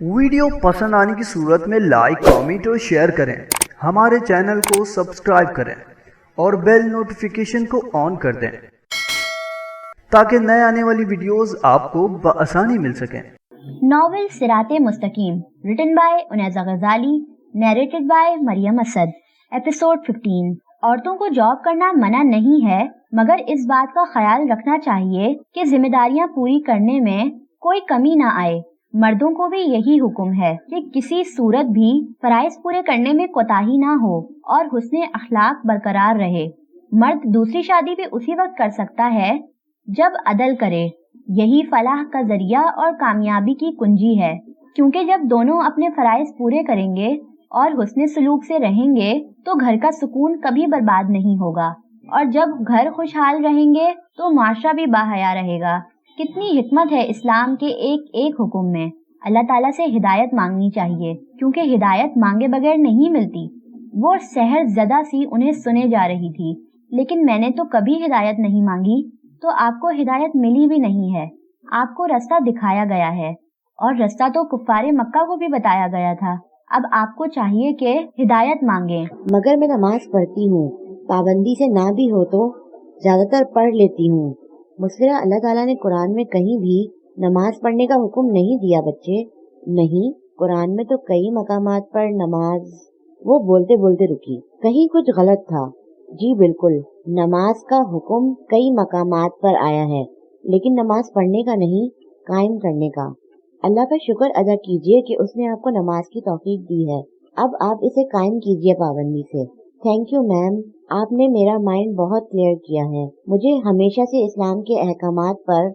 Video पसंद आने की सूरत में लाइक, कमेंट और शेयर करें। हमारे चैनल को सब्सक्राइब करें और बेल नोटिफिकेशन को ऑन कर दें ताकि नए आने वाली वीडियोस आपको बआसानी मिल सकें। Novel सिराते Mustakim, written by Unaiza Ghazali, narrated by Maryam Asad. Episode 15। औरतों को जॉब करना मना नहीं है, मगर इस बात का ख्याल रखना चाहिए कि जिम्मेदारियां पूरी करने में कोई कमी ना आए। मर्दों को भी यही हुक्म है कि किसी सूरत भी फराइज पूरे करने में कोताही ना हो और हुस्ने अखलाक बरकरार रहे। मर्द दूसरी शादी भी उसी वक्त कर सकता है जब अदल करे। यही फलाह का जरिया और कामयाबी की कुंजी है, क्योंकि जब दोनों अपने फराइज पूरे करेंगे और हुस्ने सलूक से रहेंगे तो घर का सुकून कभी बर्बाद नहीं होगा, और जब घर खुशहाल रहेंगे तो माशरा भी बाहया रहेगा। कितनी हिकमत है इस्लाम के एक एक हुक्म में। अल्लाह ताला से हिदायत मांगनी चाहिए, क्योंकि हिदायत मांगे बगैर नहीं मिलती। वो सहर ज़दा सी उन्हें सुने जा रही थी, लेकिन मैंने तो कभी हिदायत नहीं मांगी, तो आपको हिदायत मिली भी नहीं है। आपको रास्ता दिखाया गया है, और रास्ता तो कुफ्फारे मक्का को भी बताया गया था। अब आपको चाहिए कि हिदायत मांगे। मगर मैं नमाज पढ़ती हूँ, पाबंदी से ना भी हो तो ज्यादातर पढ़ लेती हूँ। मुस्फिरा, अल्लाह ताला ने कुरान में कहीं भी नमाज पढ़ने का हुक्म नहीं दिया बच्चे। नहीं, कुरान में तो कई मकामात पर नमाज। वो बोलते बोलते रुकी। कहीं कुछ गलत था। जी बिल्कुल, नमाज का हुक्म कई मकामात पर आया है, लेकिन नमाज पढ़ने का नहीं, कायम करने का। अल्लाह का शुक्र अदा कीजिए कि उसने आपको नमाज की तौफीक दी है। अब आप इसे कायम कीजिए पाबंदी से। थैंक यू मैम, आपने मेरा माइंड बहुत क्लियर किया है। मुझे हमेशा से इस्लाम के अहकामात पर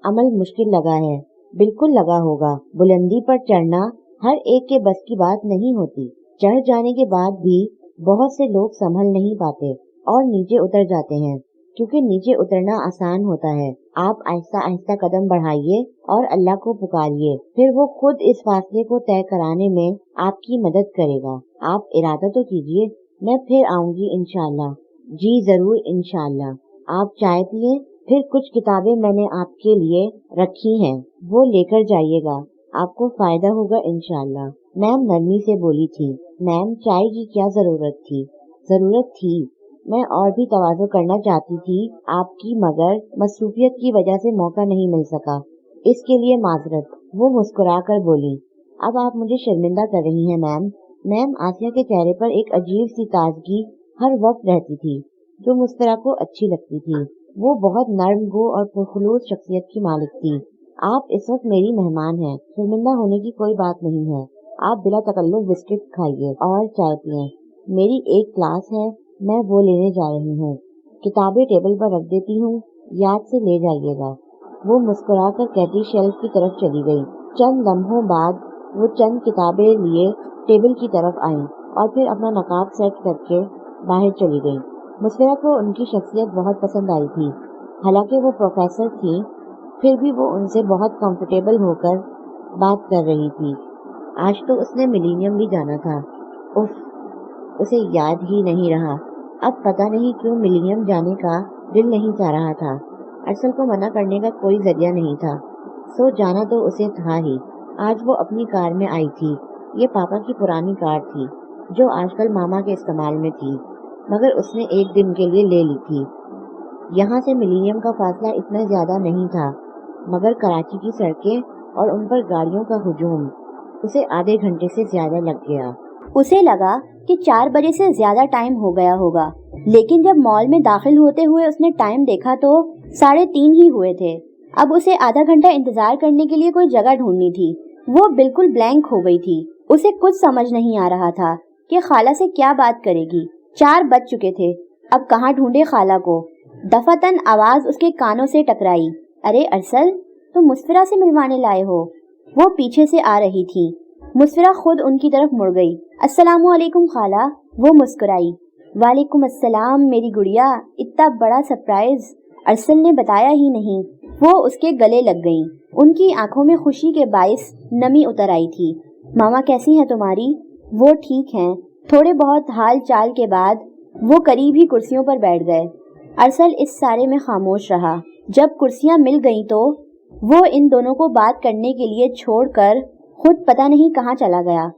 अमल मुश्किल लगा है। बिल्कुल लगा होगा। बुलंदी पर चढ़ना हर एक के बस की बात नहीं होती। चढ़ जाने के बाद भी बहुत से लोग संभल नहीं पाते और नीचे उतर जाते हैं, क्योंकि नीचे उतरना आसान होता है। आप आहिस्ता आहिस्ता कदम बढ़ाइए और अल्लाह को पुकारिए, फिर वो खुद इस फासले को तय कराने में आपकी मदद करेगा। आप इरादा तो कीजिए, मैं फिर आऊंगी इंशाल्लाह। जी जरूर इंशाल्लाह। आप चाय पिए, फिर कुछ किताबें मैंने आपके लिए रखी हैं, वो लेकर जाइएगा, आपको फायदा होगा इंशाल्लाह। मैम नरमी से बोली थी। मैम, चाय की क्या जरूरत थी? जरूरत थी, मैं और भी तवाज़ो करना चाहती थी आपकी, मगर मसरूफियत की वजह से मौका नहीं मिल सका, इसके लिए माजरत। वो मुस्कुरा कर बोली। अब आप मुझे शर्मिंदा कर रही हैं मैम। मैम, आसिया के चेहरे पर एक अजीब सी ताजगी हर वक्त रहती थी, जो मुस्कुरा को अच्छी लगती थी। वो बहुत नर्म गो और पुरखुलूस शख्सियत की मालिक थी। आप इस वक्त मेरी मेहमान हैं, शर्मिंदा होने की कोई बात नहीं है। आप बिला तकल्लुफ बिस्किट खाइए और चाय पिए। मेरी एक क्लास है, मैं वो लेने जा रही हूँ। किताबें टेबल पर रख देती हूँ, याद से ले जाइएगा। वो मुस्कुरा कर कहती शेल्फ की तरफ चली गई। चंद लम्हों बाद वो चंद किताबें लिए टेबल की तरफ आई और फिर अपना नकाब सेट करके बाहर चली गई। मुस्फिरा को उनकी शख्सियत बहुत पसंद आई थी। हालांकि वो प्रोफेसर थी, फिर भी वो उनसे बहुत कंफर्टेबल होकर बात कर रही थी। आज तो उसने मिलीनियम भी जाना था। उफ, उसे याद ही नहीं रहा। अब पता नहीं क्यों मिलीनियम जाने का दिल नहीं चाह रहा था। अरसल को मना करने का कोई जरिया नहीं था, सो जाना तो उसे था ही। आज वो अपनी कार में आई थी। ये पापा की पुरानी कार थी, जो आजकल मामा के इस्तेमाल में थी, मगर उसने एक दिन के लिए ले ली थी। यहाँ से मिलीनियम का फासला इतना ज्यादा नहीं था, मगर कराची की सड़कें और उन पर गाड़ियों का हुजूम उसे आधे घंटे से ज्यादा लग गया। उसे लगा कि 4 बजे से ज्यादा टाइम हो गया होगा, लेकिन जब मॉल में दाखिल होते हुए उसने टाइम देखा तो 3:30 ही हुए थे। अब उसे आधा घंटा इंतजार करने के लिए कोई जगह ढूंढनी थी। वो बिल्कुल ब्लैंक हो गई थी। उसे कुछ समझ नहीं आ रहा था कि खाला से क्या बात करेगी। 4 बज चुके थे, अब कहाँ ढूंढे खाला को। दफातन आवाज उसके कानों से टकराई। अरे अरसल, तुम मुस्फिरा से मिलवाने लाए हो? वो पीछे से आ रही थी। मुस्फिरा खुद उनकी तरफ मुड़ गई। अस्सलामु अलैकुम खाला। वो मुस्कुराई। वालेकुम अस्सलाम मेरी गुड़िया, इतना बड़ा सरप्राइज अरसल ने बताया ही नहीं। वो उसके गले लग गईं। उनकी आंखों में खुशी के बाइस नमी उतर आई थी। मामा कैसी हैं तुम्हारी? वो ठीक हैं। थोड़े बहुत हाल चाल के बाद वो करीब ही कुर्सियों पर बैठ गए। अरसल इस सारे में खामोश रहा। जब कुर्सियां मिल गईं तो वो इन दोनों को बात करने के लिए छोड़कर خود پتہ نہیں کہاں چلا گیا۔